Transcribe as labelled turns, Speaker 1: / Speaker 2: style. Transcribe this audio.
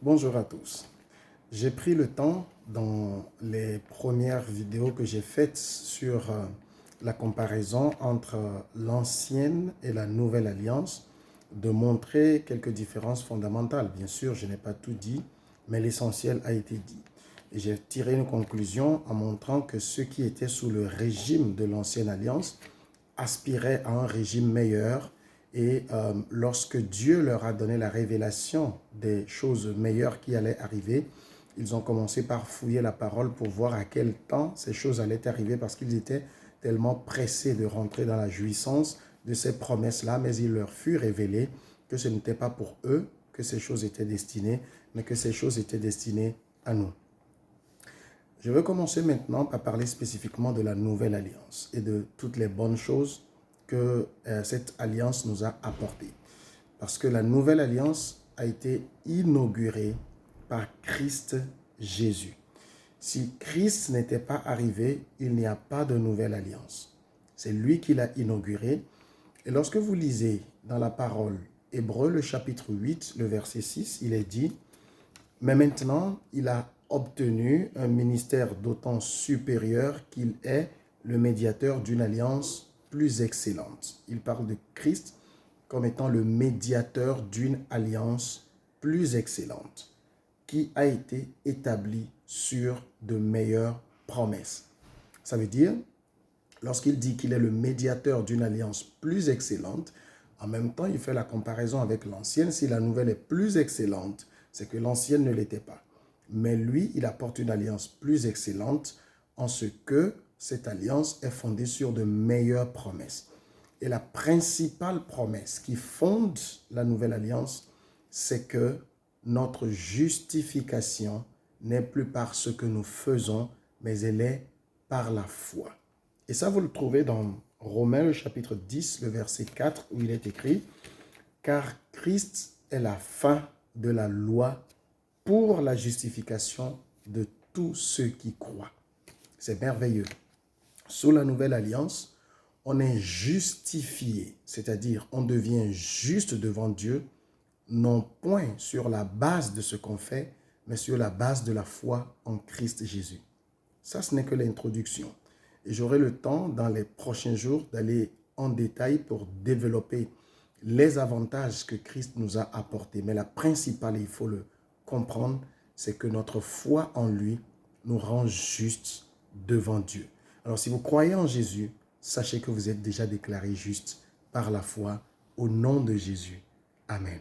Speaker 1: Bonjour à tous. J'ai pris le temps dans les premières vidéos que j'ai faites sur la comparaison entre l'ancienne et la nouvelle alliance de montrer quelques différences fondamentales. Bien sûr, je n'ai pas tout dit, mais l'essentiel a été dit. Et j'ai tiré une conclusion en montrant que ceux qui étaient sous le régime de l'ancienne alliance aspiraient à un régime meilleur. Et lorsque Dieu leur a donné la révélation des choses meilleures qui allaient arriver, ils ont commencé par fouiller la parole pour voir à quel temps ces choses allaient arriver parce qu'ils étaient tellement pressés de rentrer dans la jouissance de ces promesses-là, mais il leur fut révélé que ce n'était pas pour eux que ces choses étaient destinées, mais que ces choses étaient destinées à nous. Je veux commencer maintenant par parler spécifiquement de la nouvelle alliance et de toutes les bonnes choses que cette alliance nous a apportées. Parce que la nouvelle alliance a été inaugurée par Christ Jésus. Si Christ n'était pas arrivé, il n'y a pas de nouvelle alliance. C'est lui qui l'a inaugurée. Et lorsque vous lisez dans la parole Hébreux, le chapitre 8, le verset 6, il est dit « Mais maintenant, il a obtenu un ministère d'autant supérieur qu'il est le médiateur d'une alliance plus excellente. » Il parle de Christ comme étant le médiateur d'une alliance plus excellente qui a été établie sur de meilleures promesses. Ça veut dire, lorsqu'il dit qu'il est le médiateur d'une alliance plus excellente, en même temps, il fait la comparaison avec l'ancienne. Si la nouvelle est plus excellente, c'est que l'ancienne ne l'était pas. Mais lui, il apporte une alliance plus excellente en ce que cette alliance est fondée sur de meilleures promesses. Et la principale promesse qui fonde la nouvelle alliance, c'est que notre justification n'est plus par ce que nous faisons, mais elle est par la foi. Et ça, vous le trouvez dans Romains, le chapitre 10, le verset 4, où il est écrit « Car Christ est la fin de la loi pour la justification de tous ceux qui croient. » C'est merveilleux. Sous la nouvelle alliance, on est justifié, c'est-à-dire on devient juste devant Dieu, non point sur la base de ce qu'on fait, mais sur la base de la foi en Christ Jésus. Ça, ce n'est que l'introduction. Et j'aurai le temps dans les prochains jours d'aller en détail pour développer les avantages que Christ nous a apportés. Mais la principale, il faut le comprendre, c'est que notre foi en lui nous rend justes devant Dieu. Alors, si vous croyez en Jésus, sachez que vous êtes déjà déclaré juste par la foi au nom de Jésus. Amen.